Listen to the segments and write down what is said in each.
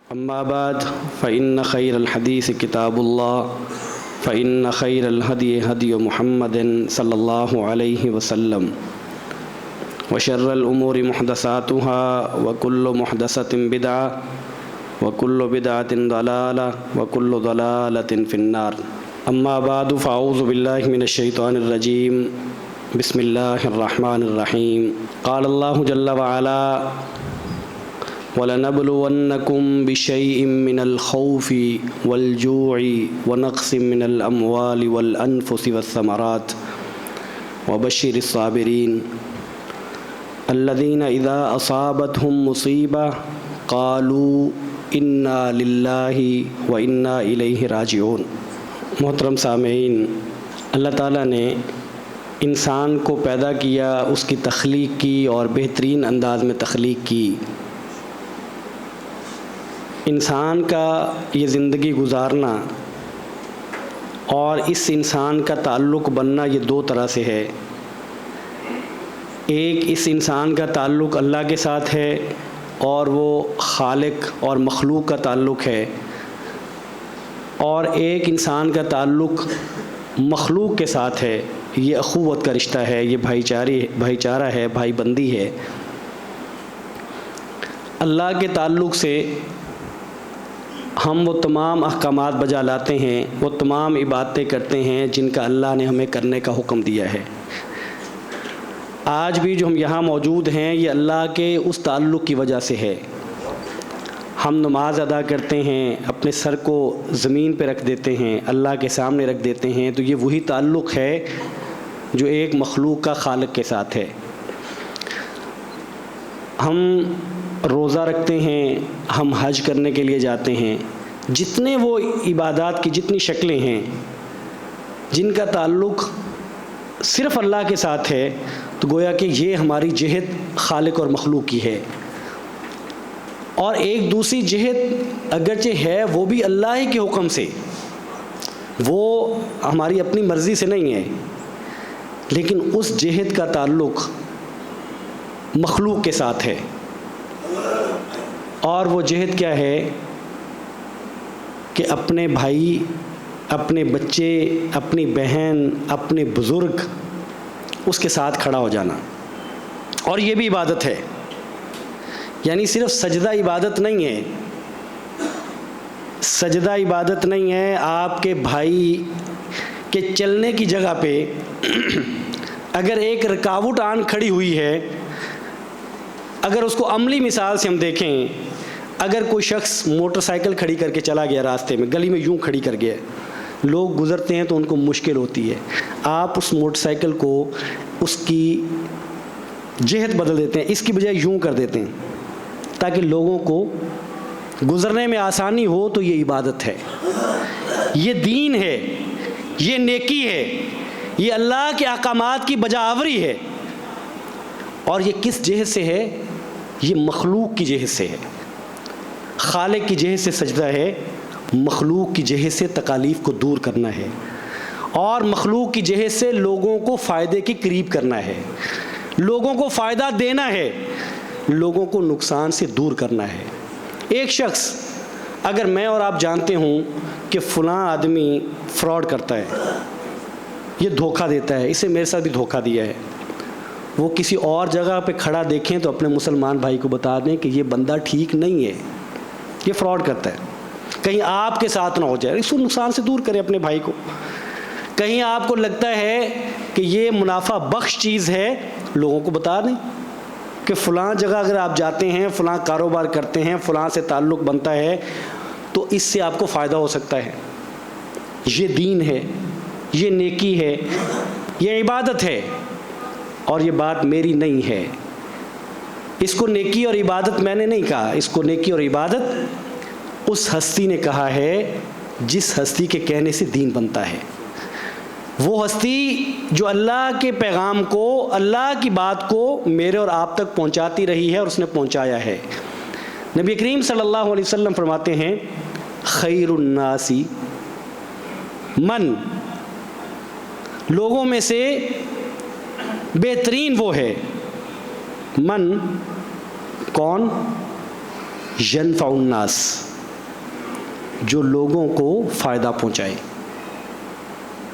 أما بعد فإن خير الحديث كتاب الله فإن خير الهدي هدي محمد صلى الله عليه وسلم وشر الأمور محدثاتها وكل محدثة بدعة وكل بدعة ضلالة وكل ضلالة في النار. أما بعد فأعوذ بالله من الشيطان الرجيم. بسم الله الرحمن الرحيم. قال الله جل وعلا وَلَنَبْلُوَنَّكُمْ بِشَيْءٍ مِّنَ الْخَوْفِ وَالْجُوعِ وَنَقْصٍ مِّنَ الْأَمْوَالِ وَالْأَنفُسِ وَالثَّمَرَاتِ وَبَشِّرِ الصَّابِرِينَ الَّذِينَ إِذَا أَصَابَتْهُم مُّصِيبَةٌ قَالُوا إِنَّا لِلَّهِ وَإِنَّا إِلَيْهِ راجعون. محترم سامعین، اللہ تعالیٰ نے انسان کو پیدا کیا، اس کی تخلیق کی اور بہترین انداز میں تخلیق کی. انسان کا یہ زندگی گزارنا اور اس انسان کا تعلق بننا یہ دو طرح سے ہے. ایک اس انسان کا تعلق اللہ کے ساتھ ہے اور وہ خالق اور مخلوق کا تعلق ہے، اور ایک انسان کا تعلق مخلوق کے ساتھ ہے. یہ اخوت کا رشتہ ہے، یہ بھائی چارہ ہے، بھائی بندی ہے. اللہ کے تعلق سے ہم وہ تمام احکامات بجا لاتے ہیں، وہ تمام عبادتیں کرتے ہیں جن کا اللہ نے ہمیں کرنے کا حکم دیا ہے. آج بھی جو ہم یہاں موجود ہیں یہ اللہ کے اس تعلق کی وجہ سے ہے. ہم نماز ادا کرتے ہیں، اپنے سر کو زمین پہ رکھ دیتے ہیں، اللہ کے سامنے رکھ دیتے ہیں، تو یہ وہی تعلق ہے جو ایک مخلوق کا خالق کے ساتھ ہے. ہم روزہ رکھتے ہیں، ہم حج کرنے کے لیے جاتے ہیں. جتنے وہ عبادات کی جتنی شکلیں ہیں جن کا تعلق صرف اللہ کے ساتھ ہے، تو گویا کہ یہ ہماری جہت خالق اور مخلوق کی ہے. اور ایک دوسری جہت اگرچہ ہے وہ بھی اللہ ہی کے حکم سے، وہ ہماری اپنی مرضی سے نہیں ہے، لیکن اس جہت کا تعلق مخلوق کے ساتھ ہے. اور وہ جہت کیا ہے کہ اپنے بھائی، اپنے بچے، اپنی بہن، اپنے بزرگ، اس کے ساتھ کھڑا ہو جانا. اور یہ بھی عبادت ہے، یعنی صرف سجدہ عبادت نہیں ہے. سجدہ عبادت نہیں ہے. آپ کے بھائی کے چلنے کی جگہ پہ اگر ایک رکاوٹ آن کھڑی ہوئی ہے، اگر اس کو عملی مثال سے ہم دیکھیں، اگر کوئی شخص موٹر سائیکل کھڑی کر کے چلا گیا راستے میں، گلی میں یوں کھڑی کر گیا، لوگ گزرتے ہیں تو ان کو مشکل ہوتی ہے. آپ اس موٹر سائیکل کو اس کی جہت بدل دیتے ہیں، اس کی بجائے یوں کر دیتے ہیں تاکہ لوگوں کو گزرنے میں آسانی ہو. تو یہ عبادت ہے، یہ دین ہے، یہ نیکی ہے، یہ اللہ کے احکامات کی بجاوری ہے. اور یہ کس جہت سے ہے؟ یہ مخلوق کی جہت سے ہے. خالق کی جہت سے سجدہ ہے، مخلوق کی جہت سے تکالیف کو دور کرنا ہے، اور مخلوق کی جہت سے لوگوں کو فائدے کے قریب کرنا ہے، لوگوں کو فائدہ دینا ہے، لوگوں کو نقصان سے دور کرنا ہے. ایک شخص اگر میں اور آپ جانتے ہوں کہ فلاں آدمی فراڈ کرتا ہے، یہ دھوکہ دیتا ہے، اسے میرے ساتھ بھی دھوکہ دیا ہے، وہ کسی اور جگہ پہ کھڑا دیکھیں تو اپنے مسلمان بھائی کو بتا دیں کہ یہ بندہ ٹھیک نہیں ہے، یہ فراڈ کرتا ہے. کہیں آپ کے ساتھ نہ ہو جائے، اس کو نقصان سے دور کریں اپنے بھائی کو. کہیں آپ کو لگتا ہے کہ یہ منافع بخش چیز ہے، لوگوں کو بتا دیں کہ فلاں جگہ اگر آپ جاتے ہیں، فلاں کاروبار کرتے ہیں، فلاں سے تعلق بنتا ہے تو اس سے آپ کو فائدہ ہو سکتا ہے. یہ دین ہے، یہ نیکی ہے، یہ عبادت ہے. اور یہ بات میری نہیں ہے، اس کو نیکی اور عبادت میں نے نہیں کہا، اس کو نیکی اور عبادت اس ہستی نے کہا ہے جس ہستی کے کہنے سے دین بنتا ہے. وہ ہستی جو اللہ کے پیغام کو، اللہ کی بات کو میرے اور آپ تک پہنچاتی رہی ہے اور اس نے پہنچایا ہے. نبی کریم صلی اللہ علیہ وسلم فرماتے ہیں خیر الناس من، لوگوں میں سے بہترین وہ ہے، من کون؟ ینفع الناس، جو لوگوں کو فائدہ پہنچائے،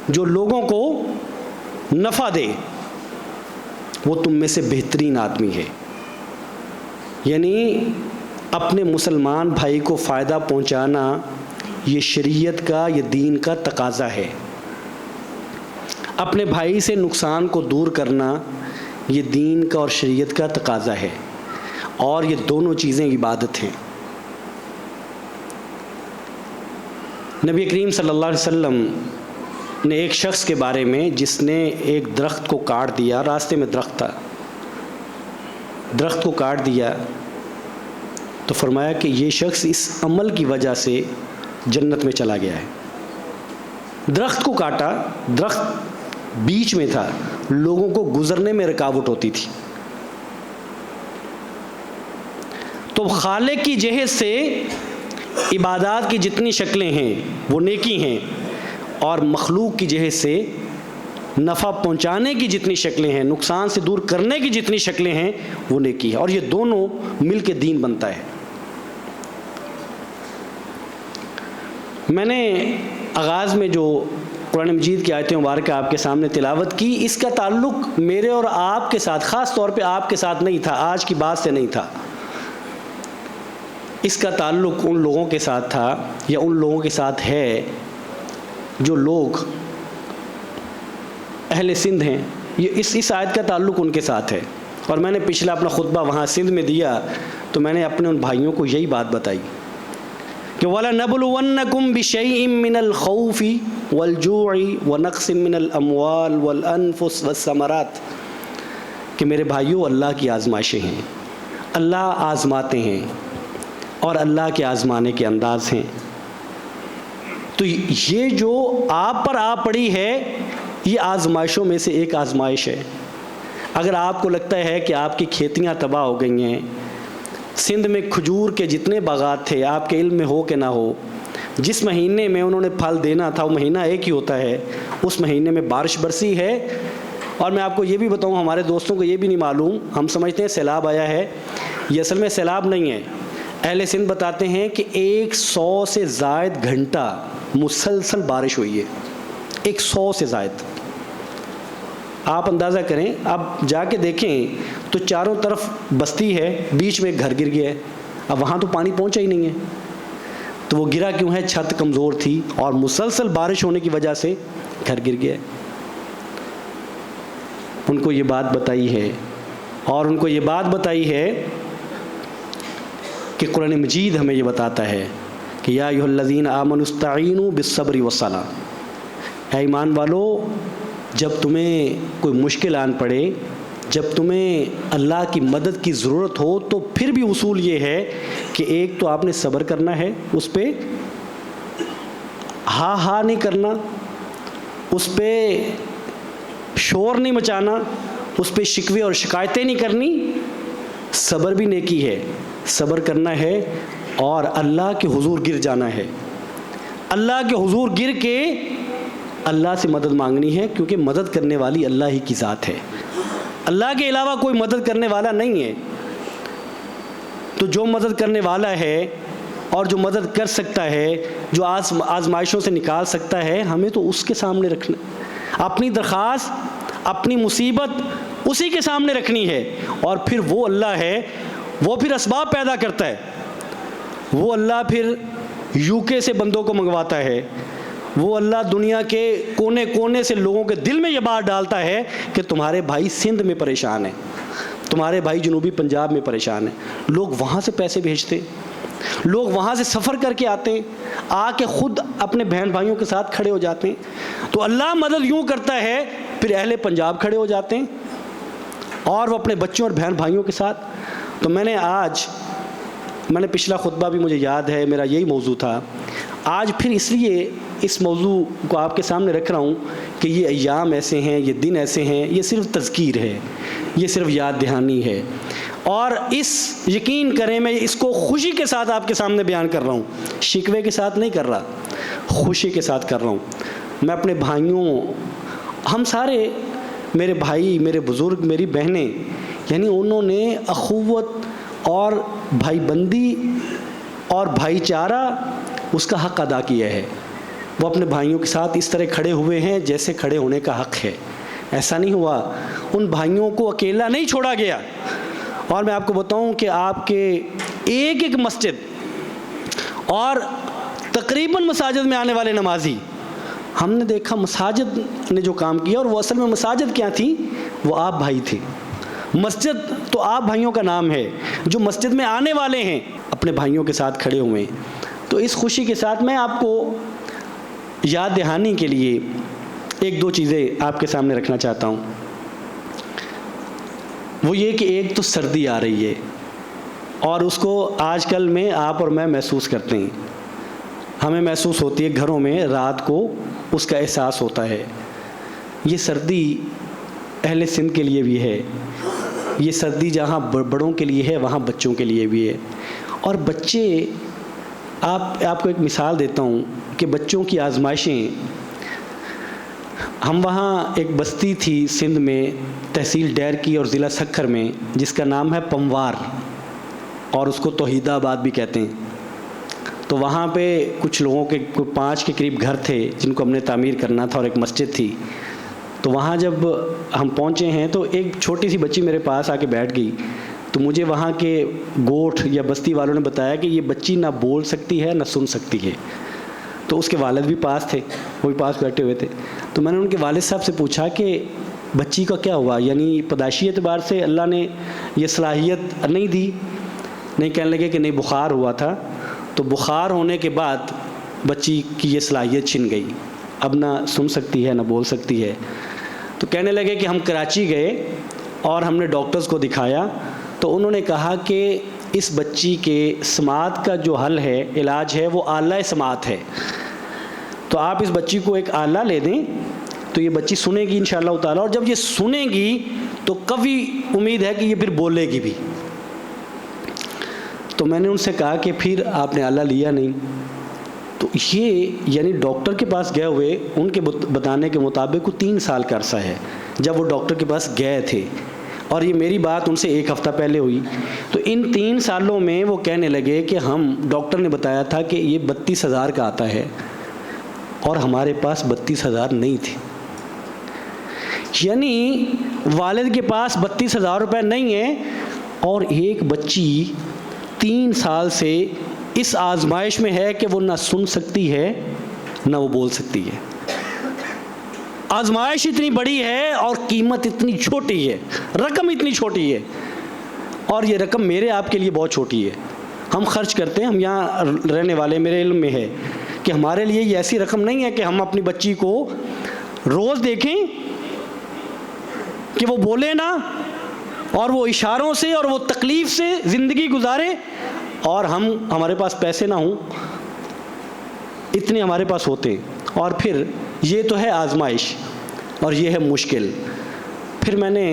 جو لوگوں کو نفع دے، وہ تم میں سے بہترین آدمی ہے۔ یعنی اپنے مسلمان بھائی کو فائدہ پہنچانا یہ شریعت کا، یہ دین کا تقاضا ہے۔ اپنے بھائی سے نقصان کو دور کرنا یہ دین کا اور شریعت کا تقاضا ہے، اور یہ دونوں چیزیں عبادت ہیں۔ نبی کریم صلی اللہ علیہ وسلم نے ایک شخص کے بارے میں جس نے ایک درخت کو کاٹ دیا، راستے میں درخت تھا، درخت کو کاٹ دیا، تو فرمایا کہ یہ شخص اس عمل کی وجہ سے جنت میں چلا گیا ہے۔ درخت کو کاٹا، درخت بیچ میں تھا، لوگوں کو گزرنے میں رکاوٹ ہوتی تھی، تو خالق کی جہت سے عبادات کی جتنی شکلیں ہیں وہ نیکی ہیں، اور مخلوق کی جہت سے نفع پہنچانے کی جتنی شکلیں ہیں، نقصان سے دور کرنے کی جتنی شکلیں ہیں وہ نیکی ہے، اور یہ دونوں مل کے دین بنتا ہے۔ میں نے آغاز میں جو قرآن مجید کی آیتیں مبارکہ آپ کے سامنے تلاوت کی، اس کا تعلق میرے اور آپ کے ساتھ، خاص طور پہ آپ کے ساتھ نہیں تھا، آج کی بات سے نہیں تھا، اس کا تعلق ان لوگوں کے ساتھ تھا، یا ان لوگوں کے ساتھ ہے جو لوگ اہل سندھ ہیں۔ یہ اس آیت کا تعلق ان کے ساتھ ہے، اور میں نے پچھلا اپنا خطبہ وہاں سندھ میں دیا تو میں نے اپنے ان بھائیوں کو یہی بات بتائی کہ وَلَنَبْلُوَنَّكُمْ بِشَيْءٍ مِّنَ الْخَوْفِ وَالْجُوعِ وَنَقْصٍ مِّنَ الْأَمْوَالِ وَالْأَنفُسِ وَالثَّمَرَاتِ، کہ میرے بھائیوں اللہ کی آزمائشیں ہیں، اللہ آزماتے ہیں، اور اللہ کے آزمانے کے انداز ہیں۔ تو یہ جو آپ پر آ پڑی ہے یہ آزمائشوں میں سے ایک آزمائش ہے۔ اگر آپ کو لگتا ہے کہ آپ کی کھیتیاں تباہ ہو گئی ہیں، سندھ میں کھجور کے جتنے باغات تھے، آپ کے علم میں ہو کہ نہ ہو، جس مہینے میں انہوں نے پھل دینا تھا وہ مہینہ ایک ہی ہوتا ہے، اس مہینے میں بارش برسی ہے، اور میں آپ کو یہ بھی بتاؤں، ہمارے دوستوں کو یہ بھی نہیں معلوم، ہم سمجھتے ہیں سیلاب آیا ہے، یہ اصل میں سیلاب نہیں ہے۔ اہل سندھ بتاتے ہیں کہ 100 سے زائد گھنٹہ مسلسل بارش ہوئی ہے، 100 سے زائد۔ آپ اندازہ کریں، آپ جا کے دیکھیں تو چاروں طرف بستی ہے، بیچ میں ایک گھر گر گیا ہے، اب وہاں تو پانی پہنچا ہی نہیں ہے، تو وہ گرا کیوں ہے؟ چھت کمزور تھی اور مسلسل بارش ہونے کی وجہ سے گھر گر گیا ہے۔ ان کو یہ بات بتائی ہے، اور ان کو یہ بات بتائی ہے کہ قرآن مجید ہمیں یہ بتاتا ہے کہ یا ایھا الذین آمنوا استعینوا بالصبر والصلاۃ، اے ایمان والو، جب تمہیں کوئی مشکل آن پڑے، جب تمہیں اللہ کی مدد کی ضرورت ہو، تو پھر بھی اصول یہ ہے کہ ایک تو آپ نے صبر کرنا ہے، اس پہ ہاں نہیں کرنا، اس پہ شور نہیں مچانا، اس پہ شکوے اور شکایتیں نہیں کرنی۔ صبر بھی نیکی ہے، صبر کرنا ہے اور اللہ کے حضور گر جانا ہے، اللہ کے حضور گر کے اللہ سے مدد مانگنی ہے، کیونکہ مدد کرنے والی اللہ ہی کی ذات ہے، اللہ کے علاوہ کوئی مدد کرنے والا نہیں ہے۔ تو جو مدد کرنے والا ہے اور جو مدد کر سکتا ہے، جو آزمائشوں سے نکال سکتا ہے، ہمیں تو اس کے سامنے رکھنا، اپنی درخواست، اپنی مصیبت اسی کے سامنے رکھنی ہے، اور پھر وہ اللہ ہے، وہ پھر اسباب پیدا کرتا ہے، وہ اللہ پھر UK سے بندوں کو منگواتا ہے، وہ اللہ دنیا کے کونے کونے سے لوگوں کے دل میں یہ بات ڈالتا ہے کہ تمہارے بھائی سندھ میں پریشان ہیں، تمہارے بھائی جنوبی پنجاب میں پریشان ہیں، لوگ وہاں سے پیسے بھیجتے، لوگ وہاں سے سفر کر کے آتے ہیں، آ کے خود اپنے بہن بھائیوں کے ساتھ کھڑے ہو جاتے ہیں۔ تو اللہ مدد یوں کرتا ہے، پھر اہل پنجاب کھڑے ہو جاتے ہیں، اور وہ اپنے بچوں اور بہن بھائیوں کے ساتھ۔ تو میں نے پچھلا خطبہ بھی مجھے یاد ہے، میرا یہی موضوع تھا، آج پھر اس لیے اس موضوع کو آپ کے سامنے رکھ رہا ہوں کہ یہ ایام ایسے ہیں، یہ دن ایسے ہیں، یہ صرف تذکیر ہے، یہ صرف یاد دہانی ہے، اور یقین کریں میں اس کو خوشی کے ساتھ آپ کے سامنے بیان کر رہا ہوں، شکوے کے ساتھ نہیں کر رہا، خوشی کے ساتھ کر رہا ہوں۔ میں اپنے بھائیوں، ہم سارے، میرے بھائی، میرے بزرگ، میری بہنیں، یعنی انہوں نے اخوت اور بھائی بندی اور بھائی چارہ اس کا حق ادا کیا ہے. وہ اپنے بھائیوں کے ساتھ اس طرح کھڑے ہوئے ہیں جیسے کھڑے ہونے کا حق ہے. ایسا نہیں ہوا, ان بھائیوں کو اکیلا نہیں چھوڑا گیا. اور میں آپ کو بتاؤں کہ آپ کے ایک ایک مسجد اور تقریباً مساجد میں آنے والے نمازی, ہم نے دیکھا مساجد نے جو کام کیا, اور وہ اصل میں مساجد کیا تھی, وہ آپ بھائی تھے. مسجد تو آپ بھائیوں کا نام ہے. جو مسجد میں آنے والے ہیں اپنے بھائیوں کے ساتھ کھڑے ہوئے ہیں. تو اس خوشی کے ساتھ میں آپ کو یاد دہانی کے لیے ایک دو چیزیں آپ کے سامنے رکھنا چاہتا ہوں. وہ یہ کہ ایک تو سردی آ رہی ہے, اور اس کو آج کل میں آپ اور میں محسوس کرتے ہیں. ہمیں محسوس ہوتی ہے گھروں میں, رات کو اس کا احساس ہوتا ہے. یہ سردی اہل سندھ کے لیے بھی ہے. یہ سردی جہاں بڑوں کے لیے ہے وہاں بچوں کے لیے بھی ہے. اور بچے, آپ کو ایک مثال دیتا ہوں کہ بچوں کی آزمائشیں, ہم وہاں ایک بستی تھی سندھ میں, تحصیل ڈیر کی اور ضلع سکھر میں, جس کا نام ہے پموار, اور اس کو توحید آباد بھی کہتے ہیں. تو وہاں پہ کچھ لوگوں کے 5 کے قریب گھر تھے جن کو ہم نے تعمیر کرنا تھا, اور ایک مسجد تھی. تو وہاں جب ہم پہنچے ہیں تو ایک چھوٹی سی بچی میرے پاس آ کے بیٹھ گئی. تو مجھے وہاں کے گوٹھ یا بستی والوں نے بتایا کہ یہ بچی نہ بول سکتی ہے نہ سن سکتی ہے. تو اس کے والد بھی پاس تھے, وہ بھی پاس بیٹھے ہوئے تھے. تو میں نے ان کے والد صاحب سے پوچھا کہ بچی کا کیا ہوا, یعنی پیدائشی اعتبار سے اللہ نے یہ صلاحیت نہیں دی؟ نہیں, کہنے لگے کہ نہیں, بخار ہوا تھا, تو بخار ہونے کے بعد بچی کی یہ صلاحیت چھن گئی, اب نہ سن سکتی ہے نہ بول سکتی ہے. تو کہنے لگے کہ ہم کراچی گئے اور ہم نے ڈاکٹرز کو دکھایا, تو انہوں نے کہا کہ اس بچی کے سماعت کا جو حل ہے, علاج ہے, وہ آلہ سماعت ہے. تو آپ اس بچی کو ایک آلہ لے دیں تو یہ بچی سنے گی انشاءاللہ تعالیٰ, اور جب یہ سنے گی تو قوی امید ہے کہ یہ پھر بولے گی بھی. تو میں نے ان سے کہا کہ پھر آپ نے آلہ لیا نہیں؟ تو یہ یعنی ڈاکٹر کے پاس گئے ہوئے, ان کے بتانے کے مطابق 3 سال کا عرصہ ہے جب وہ ڈاکٹر کے پاس گئے تھے, اور یہ میری بات ان سے 1 ہفتہ پہلے ہوئی. تو ان 3 سالوں میں وہ کہنے لگے کہ ہم, ڈاکٹر نے بتایا تھا کہ یہ 32,000 کا آتا ہے, اور ہمارے پاس 32,000 نہیں تھے. یعنی والد کے پاس 32,000 روپے نہیں ہیں, اور ایک بچی 3 سال سے اس آزمائش میں ہے کہ وہ نہ سن سکتی ہے نہ وہ بول سکتی ہے. آزمائش اتنی بڑی ہے اور قیمت اتنی چھوٹی ہے, رقم اتنی چھوٹی ہے, اور یہ رقم میرے آپ کے لیے بہت چھوٹی ہے. ہم خرچ کرتے ہیں, ہم یہاں رہنے والے, میرے علم میں ہے کہ ہمارے لیے یہ ایسی رقم نہیں ہے کہ ہم اپنی بچی کو روز دیکھیں کہ وہ بولے نا, اور وہ اشاروں سے اور وہ تکلیف سے زندگی گزارے, اور ہمارے پاس پیسے نہ ہوں. اتنے ہمارے پاس ہوتے ہیں. اور پھر یہ تو ہے آزمائش, اور یہ ہے مشکل. پھر میں نے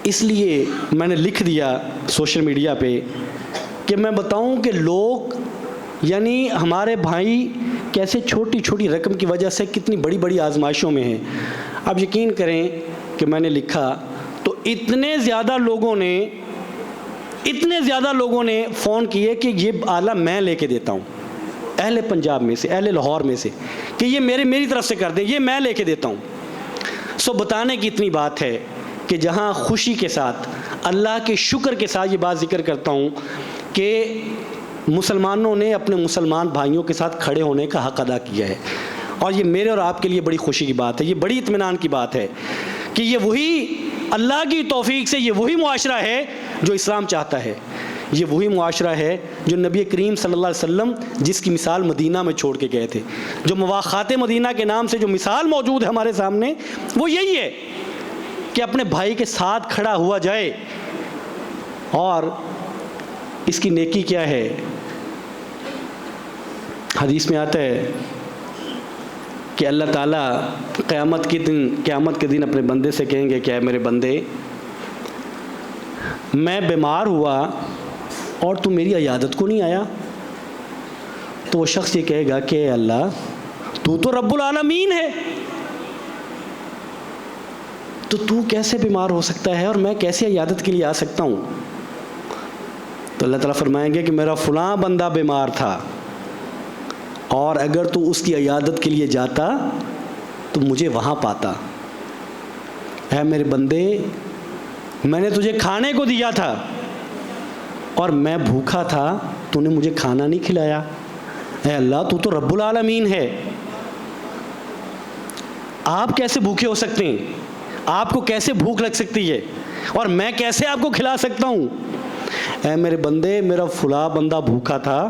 اس لیے لکھ دیا سوشل میڈیا پہ کہ میں بتاؤں کہ لوگ, یعنی ہمارے بھائی کیسے چھوٹی چھوٹی رقم کی وجہ سے کتنی بڑی بڑی آزمائشوں میں ہیں. اب یقین کریں کہ میں نے لکھا تو اتنے زیادہ لوگوں نے فون کیے کہ یہ آلہ میں لے کے دیتا ہوں, اہل پنجاب میں سے, اہل لاہور میں سے, کہ یہ میری طرف سے کر دیں, یہ میں لے کے دیتا ہوں. سو بتانے کی اتنی بات ہے کہ جہاں خوشی کے ساتھ, اللہ کے شکر کے ساتھ یہ بات ذکر کرتا ہوں کہ مسلمانوں نے اپنے مسلمان بھائیوں کے ساتھ کھڑے ہونے کا حق ادا کیا ہے. اور یہ میرے اور آپ کے لیے بڑی خوشی کی بات ہے, یہ بڑی اطمینان کی بات ہے کہ یہ وہی اللہ کی توفیق سے یہ وہی معاشرہ ہے جو اسلام چاہتا ہے. یہ وہی معاشرہ ہے جو نبی کریم صلی اللہ علیہ وسلم جس کی مثال مدینہ میں چھوڑ کے گئے تھے. جو مواخات مدینہ کے نام سے جو مثال موجود ہے ہمارے سامنے, وہ یہی ہے کہ اپنے بھائی کے ساتھ کھڑا ہوا جائے. اور اس کی نیکی کیا ہے؟ حدیث میں آتا ہے کہ اللہ تعالیٰ قیامت کے دن اپنے بندے سے کہیں گے کہ اے میرے بندے, میں بیمار ہوا اور تو میری عیادت کو نہیں آیا. تو وہ شخص یہ کہے گا کہ اے اللہ, تو رب العالمین ہے, تو کیسے بیمار ہو سکتا ہے اور میں کیسے عیادت کے لیے آ سکتا ہوں؟ تو اللہ تعالیٰ فرمائیں گے کہ میرا فلاں بندہ بیمار تھا, اور اگر تو اس کی عیادت کے لیے جاتا تو مجھے وہاں پاتا۔ اے میرے بندے، میں نے تجھے کھانے کو دیا تھا اور میں بھوکا تھا، تو نے مجھے کھانا نہیں کھلایا۔ اے اللہ، تو رب العالمین ہے، آپ کیسے بھوکے ہو سکتے ہیں؟ آپ کو کیسے بھوک لگ سکتی ہے اور میں کیسے آپ کو کھلا سکتا ہوں؟ اے میرے بندے، میرا فلاں بندہ بھوکا تھا،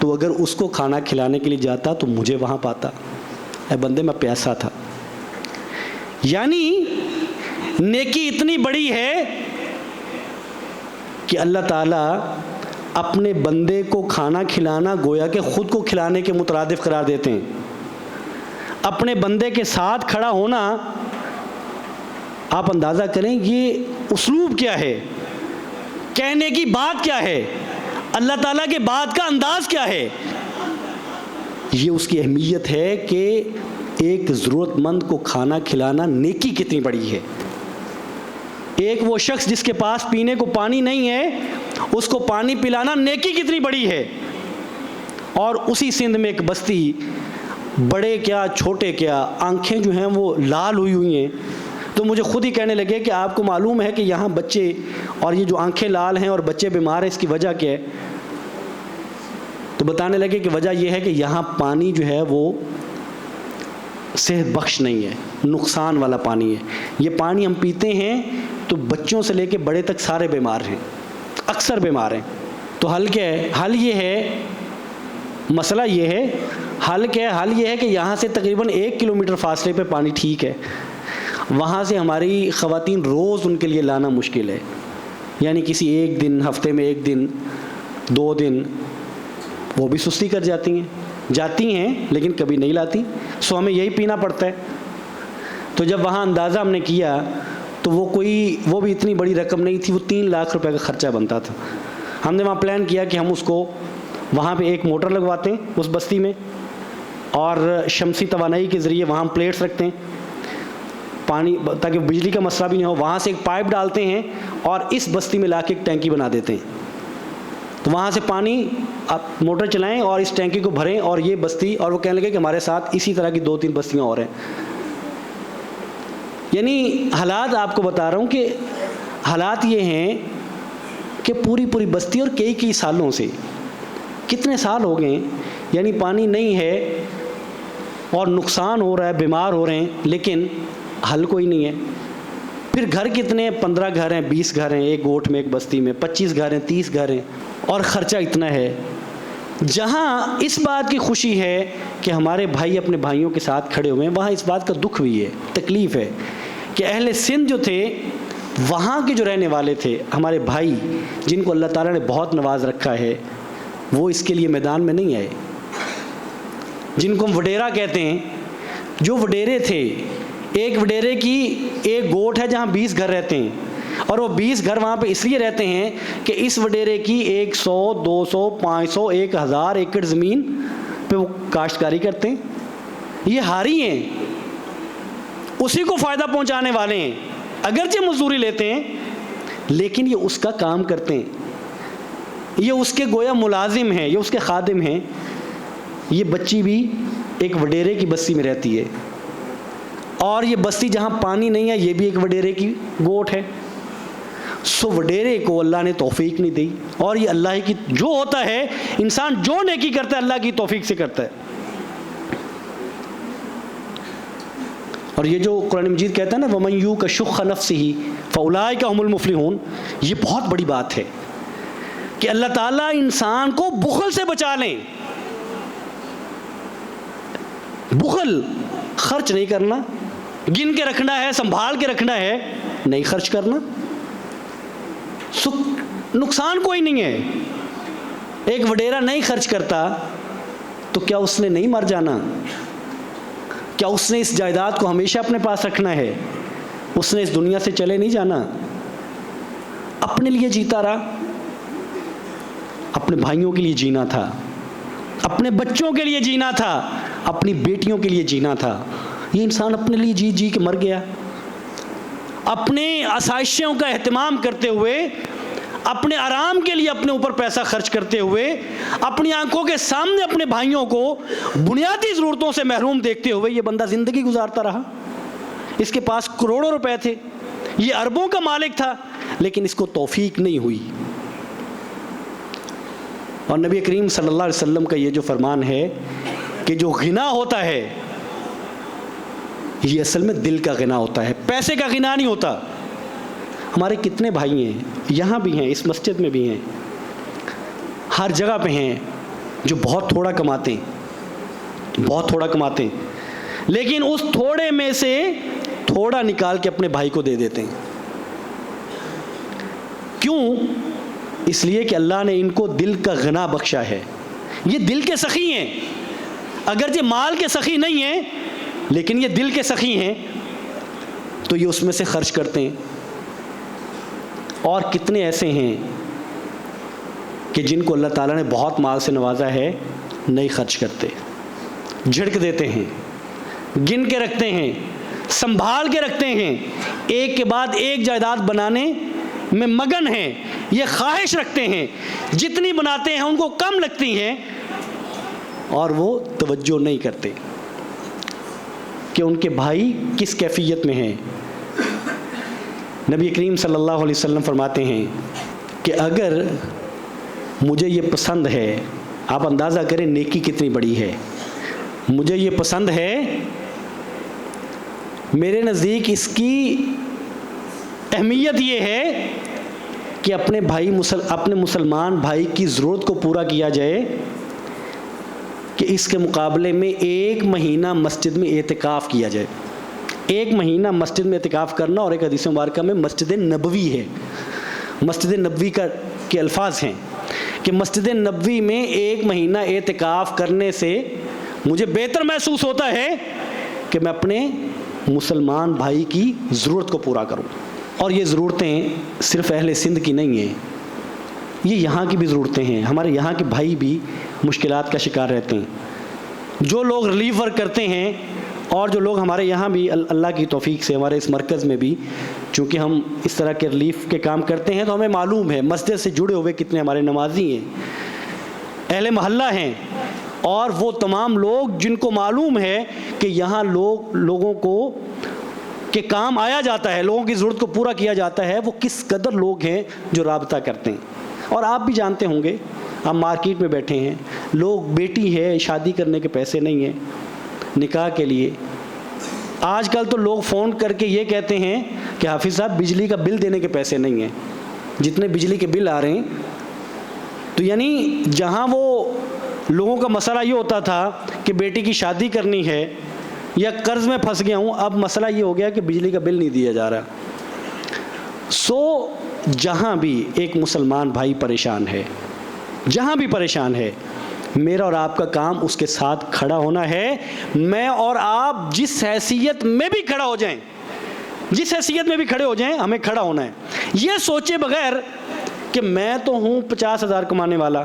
تو اگر اس کو کھانا کھلانے کے لیے جاتا تو مجھے وہاں پاتا۔ اے بندے، میں پیاسا تھا۔ یعنی نیکی اتنی بڑی ہے کہ اللہ تعالیٰ اپنے بندے کو کھانا کھلانا گویا کہ خود کو کھلانے کے مترادف قرار دیتے ہیں۔ اپنے بندے کے ساتھ کھڑا ہونا، آپ اندازہ کریں یہ اسلوب کیا ہے، کہنے کی بات کیا ہے، اللہ تعالیٰ کے بات کا انداز کیا ہے۔ یہ اس کی اہمیت ہے کہ ایک ضرورت مند کو کھانا کھلانا نیکی کتنی بڑی ہے۔ ایک وہ شخص جس کے پاس پینے کو پانی نہیں ہے، اس کو پانی پلانا نیکی کتنی بڑی ہے۔ اور اسی سندھ میں ایک بستی، بڑے کیا چھوٹے کیا، آنکھیں جو ہیں وہ لال ہوئی ہیں، تو مجھے خود ہی کہنے لگے کہ آپ کو معلوم ہے کہ یہاں بچے، اور یہ جو آنکھیں لال ہیں اور بچے بیمار ہیں، اس کی وجہ کیا ہے؟ تو بتانے لگے کہ وجہ یہ ہے کہ یہاں پانی جو ہے وہ صحت بخش نہیں ہے، نقصان والا پانی ہے۔ یہ پانی ہم پیتے ہیں تو بچوں سے لے کے بڑے تک سارے بیمار ہیں، اکثر بیمار ہیں۔ تو حل کیا ہے؟ حل یہ ہے، مسئلہ یہ ہے، حل کیا ہے؟ حل یہ ہے کہ یہاں سے تقریباً 1 کلومیٹر فاصلے پہ پانی ٹھیک ہے، وہاں سے ہماری خواتین روز ان کے لیے لانا مشکل ہے۔ یعنی کسی ایک دن، ہفتے میں 1 دن 2 دن، وہ بھی سستی کر جاتی ہیں لیکن کبھی نہیں لاتی، سو ہمیں یہی پینا پڑتا ہے۔ تو جب وہاں اندازہ ہم نے کیا تو وہ بھی اتنی بڑی رقم نہیں تھی، وہ 3 لاکھ روپے کا خرچہ بنتا تھا۔ ہم نے وہاں پلان کیا کہ ہم اس کو وہاں پہ ایک موٹر لگواتے ہیں اس بستی میں، اور شمسی توانائی کے ذریعے وہاں ہم پلیٹس رکھتے ہیں پانی، تاکہ بجلی کا مسئلہ بھی نہیں ہو۔ وہاں سے ایک پائپ ڈالتے ہیں اور اس بستی میں لا کے ایک ٹینکی بنا دیتے ہیں، تو وہاں سے پانی آپ موٹر چلائیں اور اس ٹینکی کو بھریں، اور یہ بستی، اور وہ کہنے لگے کہ ہمارے ساتھ اسی طرح کی 2-3 بستیاں اور ہیں۔ یعنی حالات آپ کو بتا رہا ہوں کہ حالات یہ ہیں کہ پوری بستی، اور کئی سالوں سے، کتنے سال ہو گئے، یعنی پانی نہیں ہے اور نقصان ہو رہا ہے، بیمار ہو رہے ہیں، لیکن حل کوئی نہیں ہے۔ پھر گھر کتنے، 15 گھر ہیں، 20 گھر ہیں ایک گوٹھ میں، ایک بستی میں، 25 گھر ہیں، 30 گھر ہیں، اور خرچہ اتنا ہے۔ جہاں اس بات کی خوشی ہے کہ ہمارے بھائی اپنے بھائیوں کے ساتھ کھڑے ہوئے ہیں، وہاں اس بات کا دکھ بھی ہے، تکلیف ہے کہ اہل سندھ جو تھے، وہاں کے جو رہنے والے تھے، ہمارے بھائی جن کو اللہ تعالیٰ نے بہت نواز رکھا ہے، وہ اس کے لیے میدان میں نہیں آئے۔ جن کو ہم وڈیرا کہتے ہیں، جو وڈیرے تھے، ایک وڈیرے کی ایک گوٹ ہے جہاں 20 گھر رہتے ہیں، اور وہ 20 گھر وہاں پہ اس لیے رہتے ہیں کہ اس وڈیرے کی 100 200 500 1000 ایکڑ زمین پہ وہ کاشتکاری کرتے ہیں۔ یہ ہاری ہیں، اسی کو فائدہ پہنچانے والے ہیں، اگرچہ مزدوری لیتے ہیں لیکن یہ اس کا کام کرتے ہیں، یہ اس کے گویا ملازم ہیں، یہ اس کے خادم ہیں۔ یہ بچی بھی ایک وڈیرے کی بستی میں رہتی ہے، اور یہ بستی جہاں پانی نہیں ہے، یہ بھی ایک وڈیرے کی گوٹ ہے۔ سو وڈیرے کو اللہ نے توفیق نہیں دی، اور یہ اللہ کی جو ہوتا ہے، انسان جو نیکی کرتا ہے اللہ کی توفیق سے کرتا ہے۔ اور یہ جو قرآن مجید کہتا ہے نا، وَمَن یُوقَ شُحَّ نَفْسِهِ فَأُولَٰئِکَ هُمُ الْمُفْلِحُونَ، یہ بہت بڑی بات ہے کہ اللہ تعالیٰ انسان کو بخل سے بچا لیں۔ بخل، خرچ نہیں کرنا، گن کے رکھنا ہے، سنبھال کے رکھنا ہے، نہیں خرچ کرنا، نقصان کوئی نہیں ہے۔ ایک وڈیرا نہیں خرچ کرتا تو کیا اس نے نہیں مر جانا؟ کیا اس نے اس جائیداد کو ہمیشہ اپنے پاس رکھنا ہے؟ اس نے اس دنیا سے چلے نہیں جانا۔ اپنے لیے جیتا رہا، اپنے بھائیوں کے لیے جینا تھا، اپنے بچوں کے لیے جینا تھا، اپنی بیٹیوں کے لیے جینا تھا۔ یہ انسان اپنے لیے جی کے مر گیا، اپنے آسائشوں کا اہتمام کرتے ہوئے اپنے آرام کے لیے اپنے اوپر پیسہ خرچ کرتے ہوئے، اپنی آنکھوں کے سامنے اپنے بھائیوں کو بنیادی ضرورتوں سے محروم دیکھتے ہوئے یہ بندہ زندگی گزارتا رہا۔ اس کے پاس کروڑوں روپے تھے، یہ اربوں کا مالک تھا، لیکن اس کو توفیق نہیں ہوئی۔ اور نبی کریم صلی اللہ علیہ وسلم کا یہ جو فرمان ہے کہ جو غنا ہوتا ہے یہ اصل میں دل کا غنا ہوتا ہے، پیسے کا غنا نہیں ہوتا۔ ہمارے کتنے بھائی ہیں، یہاں بھی ہیں، اس مسجد میں بھی ہیں، ہر جگہ پہ ہیں، جو بہت تھوڑا کماتے ہیں، بہت تھوڑا کماتے ہیں، لیکن اس تھوڑے میں سے تھوڑا نکال کے اپنے بھائی کو دے دیتے ہیں۔ کیوں؟ اس لیے کہ اللہ نے ان کو دل کا غنا بخشا ہے، یہ دل کے سخی ہیں، اگرچہ مال کے سخی نہیں ہیں لیکن یہ دل کے سخی ہیں، تو یہ اس میں سے خرچ کرتے ہیں۔ اور کتنے ایسے ہیں کہ جن کو اللہ تعالیٰ نے بہت مال سے نوازا ہے، نہیں خرچ کرتے، جھڑک دیتے ہیں، گن کے رکھتے ہیں، سنبھال کے رکھتے ہیں، ایک کے بعد ایک جائیداد بنانے میں مگن ہیں، یہ خواہش رکھتے ہیں، جتنی بناتے ہیں ان کو کم لگتی ہیں، اور وہ توجہ نہیں کرتے کہ ان کے بھائی کس کیفیت میں ہیں۔ نبی کریم صلی اللہ علیہ وسلم فرماتے ہیں کہ اگر مجھے یہ پسند ہے، آپ اندازہ کریں نیکی کتنی بڑی ہے، مجھے یہ پسند ہے، میرے نزدیک اس کی اہمیت یہ ہے کہ اپنے مسلمان بھائی کی ضرورت کو پورا کیا جائے، کہ اس کے مقابلے میں 1 مہینہ مسجد میں اعتکاف کیا جائے۔ 1 مہینہ مسجد میں اعتکاف کرنا، اور ایک حدیث مبارکہ میں مسجد نبوی ہے، مسجد نبوی کے الفاظ ہیں کہ مسجد نبوی میں 1 مہینہ اعتکاف کرنے سے مجھے بہتر محسوس ہوتا ہے کہ میں اپنے مسلمان بھائی کی ضرورت کو پورا کروں۔ اور یہ ضرورتیں صرف اہل سندھ کی نہیں ہیں، یہ یہاں کی بھی ضرورتیں ہیں، ہمارے یہاں کے بھائی بھی مشکلات کا شکار رہتے ہیں۔ جو لوگ ریلیف ورک کرتے ہیں، اور جو لوگ ہمارے یہاں بھی اللہ کی توفیق سے ہمارے اس مرکز میں بھی، چونکہ ہم اس طرح کے ریلیف کے کام کرتے ہیں، تو ہمیں معلوم ہے مسجد سے جڑے ہوئے کتنے ہمارے نمازی ہیں، اہل محلہ ہیں، اور وہ تمام لوگ جن کو معلوم ہے کہ یہاں لوگوں کو کہ کام آیا جاتا ہے، لوگوں کی ضرورت کو پورا کیا جاتا ہے، وہ کس قدر لوگ ہیں جو رابطہ کرتے ہیں۔ اور آپ بھی جانتے ہوں گے، آپ مارکیٹ میں بیٹھے ہیں، لوگ بیٹی ہے، شادی کرنے کے پیسے نہیں ہیں، نکاح کے لیے، آج کل تو لوگ فون کر کے یہ کہتے ہیں کہ حافظ صاحب بجلی کا بل دینے کے پیسے نہیں ہیں، جتنے بجلی کے بل آ رہے ہیں۔ تو یعنی جہاں وہ لوگوں کا مسئلہ یہ ہوتا تھا کہ بیٹی کی شادی کرنی ہے یا قرض میں پھنس گیا ہوں، اب مسئلہ یہ ہو گیا کہ بجلی کا بل نہیں دیا جا رہا۔ جہاں بھی ایک مسلمان بھائی پریشان ہے، جہاں بھی پریشان ہے، میرا اور آپ کا کام اس کے ساتھ کھڑا ہونا ہے۔ میں اور آپ جس حیثیت میں بھی کھڑا ہو جائیں، جس حیثیت میں بھی کھڑے ہو جائیں، ہمیں کھڑا ہونا ہے، یہ سوچے بغیر کہ میں تو ہوں 50,000 کمانے والا،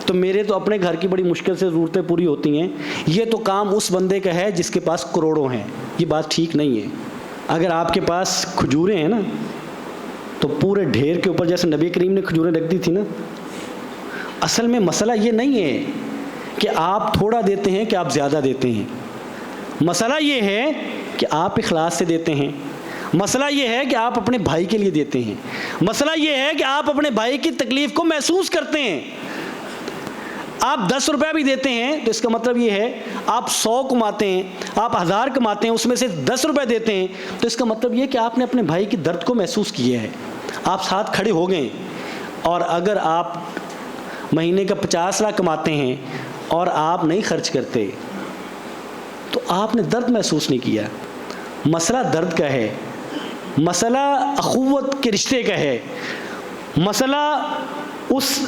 تو میرے تو اپنے گھر کی بڑی مشکل سے ضرورتیں پوری ہوتی ہیں، یہ تو کام اس بندے کا ہے جس کے پاس کروڑوں ہیں۔ یہ بات ٹھیک نہیں ہے۔ اگر آپ کے پاس کھجوریں ہیں نا، تو پورے ڈھیر کے اوپر جیسے نبی کریم نے کھجوریں رکھ دی تھی نا، اصل میں مسئلہ یہ نہیں ہے کہ آپ تھوڑا دیتے ہیں کہ آپ زیادہ دیتے ہیں، مسئلہ یہ ہے کہ آپ اخلاص سے دیتے ہیں، مسئلہ یہ ہے کہ آپ اپنے بھائی کے لیے دیتے ہیں، مسئلہ یہ ہے کہ آپ اپنے بھائی کی تکلیف کو محسوس کرتے ہیں۔ آپ 10 روپے بھی دیتے ہیں تو اس کا مطلب یہ ہے آپ 100 کماتے ہیں، آپ 1000 کماتے ہیں، اس میں سے 10 روپے دیتے ہیں، تو اس کا مطلب یہ کہ آپ نے اپنے بھائی کی درد کو محسوس کیا ہے، آپ ساتھ کھڑے ہو گئے۔ اور اگر آپ مہینے کا 50 لاکھ کماتے ہیں اور آپ نہیں خرچ کرتے تو آپ نے درد محسوس نہیں کیا۔ مسئلہ درد کا ہے، مسئلہ اخوت کے رشتے کا ہے، مسئلہ اس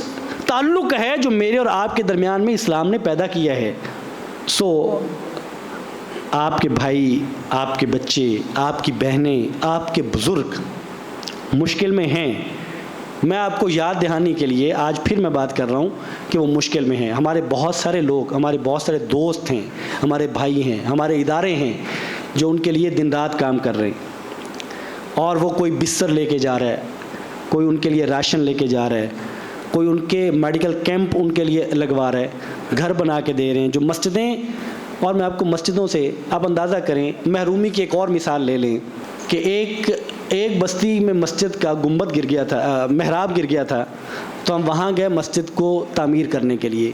تعلق کا ہے جو میرے اور آپ کے درمیان میں اسلام نے پیدا کیا ہے۔ آپ کے بھائی، آپ کے بچے، آپ کی بہنیں، آپ کے بزرگ مشکل میں ہیں، میں آپ کو یاد دہانی کے لیے آج پھر میں بات کر رہا ہوں کہ وہ مشکل میں ہیں۔ ہمارے بہت سارے لوگ، ہمارے بہت سارے دوست ہیں، ہمارے بھائی ہیں، ہمارے ادارے ہیں جو ان کے لیے دن رات کام کر رہے ہیں، اور وہ کوئی بستر لے کے جا رہا ہے، کوئی ان کے لیے راشن لے کے جا رہا ہے, کوئی ان کے میڈیکل کیمپ ان کے لیے لگوا رہا ہے, گھر بنا کے دے رہے ہیں. جو مسجدیں, اور میں آپ کو مسجدوں سے آپ اندازہ کریں, محرومی کی ایک اور مثال لے لیں کہ ایک بستی میں مسجد کا گنبد گر گیا تھا, محراب گر گیا تھا, تو ہم وہاں گئے مسجد کو تعمیر کرنے کے لیے.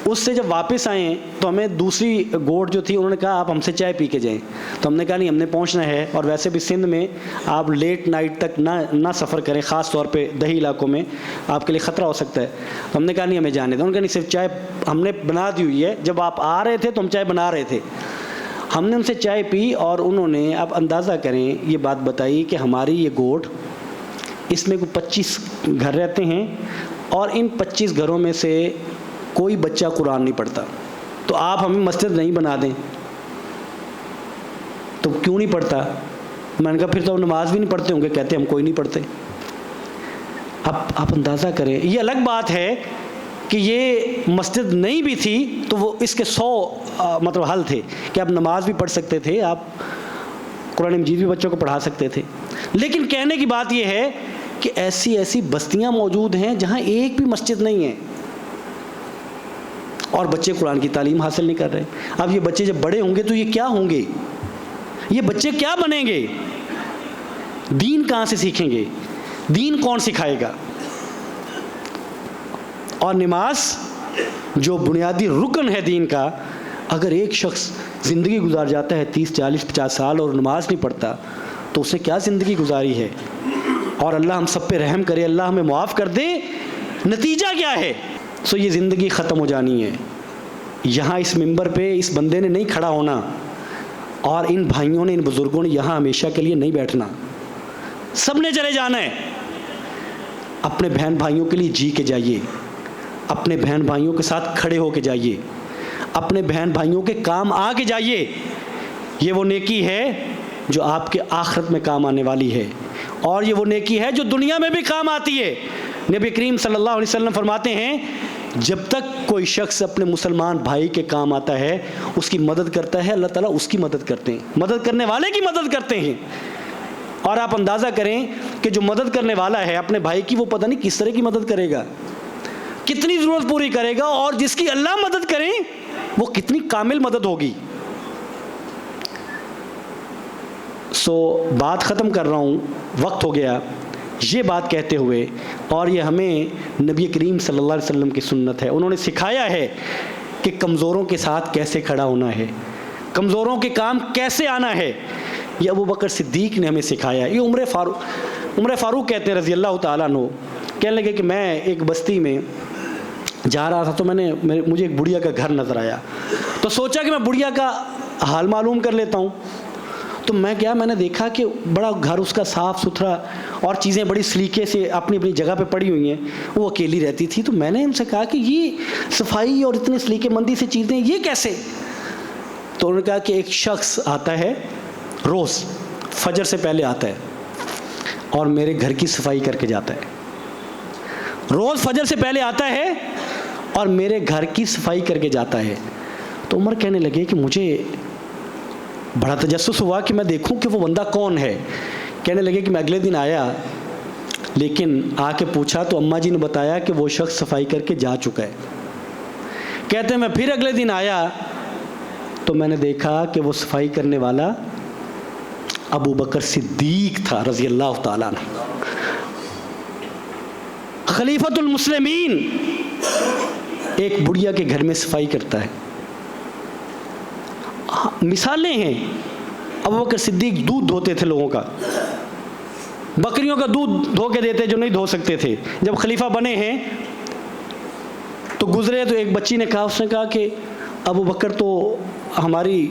اس سے جب واپس آئے تو ہمیں دوسری گوٹ جو تھی انہوں نے کہا آپ ہم سے چائے پی کے جائیں. تو ہم نے کہا نہیں, ہم نے پہنچنا ہے, اور ویسے بھی سندھ میں آپ لیٹ نائٹ تک نہ سفر کریں, خاص طور پہ دیہی علاقوں میں آپ کے لیے خطرہ ہو سکتا ہے. تو ہم نے کہا نہیں ہمیں جانے دیں. انہوں نے کہا نہیں, صرف چائے ہم نے بنا دی ہوئی ہے, جب آپ آ رہے تھے تو ہم چائے بنا رہے تھے. ہم نے ان سے چائے پی, اور انہوں نے, آپ اندازہ کریں, یہ بات بتائی کہ ہماری یہ گوٹ, اس میں کوئی 25 گھر رہتے ہیں, اور ان 25 گھروں میں سے کوئی بچہ قرآن نہیں پڑھتا. تو آپ ہمیں مسجد نہیں بنا دیں. تو کیوں نہیں پڑھتا؟ میں نے کہا پھر تو نماز بھی نہیں پڑھتے ہوں گے. کہتے ہم کوئی نہیں پڑھتے. اب آپ اندازہ کریں, یہ الگ بات ہے کہ یہ مسجد نہیں بھی تھی تو وہ اس کے 100 مطلب حل تھے کہ آپ نماز بھی پڑھ سکتے تھے, آپ قرآن مجید بھی بچوں کو پڑھا سکتے تھے. لیکن کہنے کی بات یہ ہے کہ ایسی بستیاں موجود ہیں جہاں ایک بھی مسجد نہیں ہے, اور بچے قرآن کی تعلیم حاصل نہیں کر رہے. اب یہ بچے جب بڑے ہوں گے تو یہ کیا ہوں گے؟ یہ بچے کیا بنیں گے؟ دین کہاں سے سیکھیں گے؟ دین کون سکھائے گا؟ اور نماز جو بنیادی رکن ہے دین کا, اگر ایک شخص زندگی گزار جاتا ہے 30 40 50 سال اور نماز نہیں پڑھتا تو اس نے کیا زندگی گزاری ہے؟ اور اللہ ہم سب پہ رحم کرے, اللہ ہمیں معاف کر دے. نتیجہ کیا ہے؟ یہ زندگی ختم ہو جانی ہے. یہاں اس ممبر پہ اس بندے نے نہیں کھڑا ہونا, اور ان بھائیوں نے, ان بزرگوں نے یہاں ہمیشہ کے لیے نہیں بیٹھنا. سب نے چلے جانا ہے. اپنے بہن بھائیوں کے لیے جی کے جائیے, اپنے بہن بھائیوں کے ساتھ کھڑے ہو کے جائیے, اپنے بہن بھائیوں کے کام آ کے جائیے. یہ وہ نیکی ہے جو آپ کے آخرت میں کام آنے والی ہے, اور یہ وہ نیکی ہے جو دنیا میں بھی کام آتی ہے. نبی کریم صلی اللہ علیہ وسلم فرماتے ہیں جب تک کوئی شخص اپنے مسلمان بھائی کے کام آتا ہے, اس کی مدد کرتا ہے, اللہ تعالیٰ اس کی مدد کرتے ہیں, مدد کرنے والے کی مدد کرتے ہیں. اور آپ اندازہ کریں کہ جو مدد کرنے والا ہے اپنے بھائی کی, وہ پتہ نہیں کس طرح کی مدد کرے گا, کتنی ضرورت پوری کرے گا, اور جس کی اللہ مدد کرے وہ کتنی کامل مدد ہوگی. بات ختم کر رہا ہوں, وقت ہو گیا. یہ بات کہتے ہوئے, اور یہ ہمیں نبی کریم صلی اللہ علیہ وسلم کی سنت ہے, انہوں نے سکھایا ہے کہ کمزوروں کے ساتھ کیسے کھڑا ہونا ہے, کمزوروں کے کام کیسے آنا ہے. یہ ابو بکر صدیق نے ہمیں سکھایا. یہ عمر فاروق کہتے ہیں رضی اللہ تعالیٰ عنہ, کہنے لگے کہ میں ایک بستی میں جا رہا تھا تو مجھے ایک بڑھیا کا گھر نظر آیا, تو سوچا کہ میں بڑھیا کا حال معلوم کر لیتا ہوں. تو میں نے دیکھا کہ بڑا گھر اس کا صاف ستھرا, اور چیزیں بڑی سلیقے سے اپنی اپنی جگہ پہ پڑی ہوئی ہیں. وہ اکیلی رہتی تھی. تو میں نے ان سے کہا کہ یہ صفائی اور اتنے سلیقے مندی سے چیزیں یہ کیسے؟ تو انہوں نے کہا کہ ایک شخص آتا ہے روز فجر سے پہلے آتا ہے اور میرے گھر کی صفائی کر کے جاتا ہے. روز فجر سے پہلے آتا ہے اور میرے گھر کی صفائی کر کے جاتا ہے. تو عمر کہنے لگے کہ مجھے بڑا تجسس ہوا کہ میں دیکھوں کہ وہ بندہ کون ہے. کہنے لگے کہ میں اگلے دن آیا, لیکن آ کے پوچھا تو اماں جی نے بتایا کہ وہ شخص صفائی کر کے جا چکا ہے. کہتے ہیں میں پھر اگلے دن آیا تو میں نے دیکھا کہ وہ صفائی کرنے والا ابو بکر صدیق تھا رضی اللہ تعالیٰ عنہ, خلیفۃ المسلمین. ایک بڑھیا کے گھر میں صفائی کرتا ہے. مثالیں ہیں. ابو بکر صدیق دودھ دھوتے تھے لوگوں کا, بکریوں کا دودھ دھو کے دیتے جو نہیں دھو سکتے تھے. جب خلیفہ بنے ہیں تو گزرے تو ایک بچی نے کہا, اس نے کہا کہ ابو بکر تو ہماری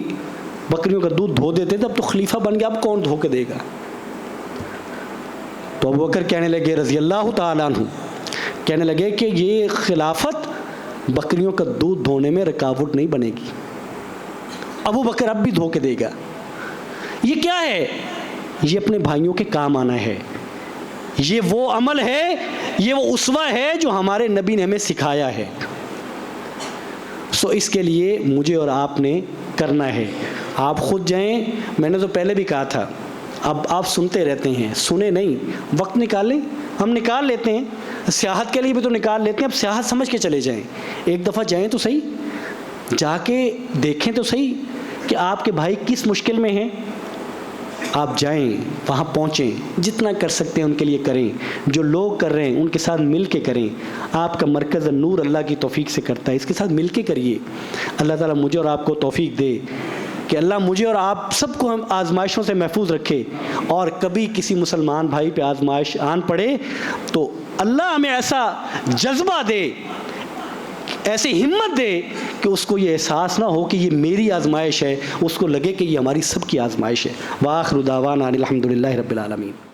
بکریوں کا دودھ دھو دیتے تھے, اب تو خلیفہ بن گیا, اب کون دھو کے دے گا؟ تو ابو بکر کہنے لگے رضی اللہ تعالیٰ عنہ, کہنے لگے کہ یہ خلافت بکریوں کا دودھ دھونے میں رکاوٹ نہیں بنے گی, ابو بکر اب بھی دھو کے دے گا. یہ کیا ہے؟ یہ اپنے بھائیوں کے کام آنا ہے. یہ وہ عمل ہے, یہ وہ اسوہ ہے جو ہمارے نبی نے ہمیں سکھایا ہے. اس کے لیے مجھے اور آپ نے کرنا ہے. آپ خود جائیں. میں نے تو پہلے بھی کہا تھا, اب آپ سنتے رہتے ہیں, سنے نہیں, وقت نکالیں, ہم نکال لیتے ہیں, سیاحت کے لیے بھی تو نکال لیتے ہیں, اب سیاحت سمجھ کے چلے جائیں, ایک دفعہ جائیں تو صحیح, جا کے دیکھیں تو صحیح کہ آپ کے بھائی کس مشکل میں ہیں. آپ جائیں, وہاں پہنچیں, جتنا کر سکتے ہیں ان کے لیے کریں, جو لوگ کر رہے ہیں ان کے ساتھ مل کے کریں. آپ کا مرکز نور اللہ کی توفیق سے کرتا ہے, اس کے ساتھ مل کے کریے. اللہ تعالیٰ مجھے اور آپ کو توفیق دے کہ اللہ مجھے اور آپ سب کو ہم آزمائشوں سے محفوظ رکھے, اور کبھی کسی مسلمان بھائی پہ آزمائش آن پڑے تو اللہ ہمیں ایسا جذبہ دے, ایسی ہمت دے کہ اس کو یہ احساس نہ ہو کہ یہ میری آزمائش ہے, اس کو لگے کہ یہ ہماری سب کی آزمائش ہے. وآخر دعوانا الحمدللہ رب العالمین.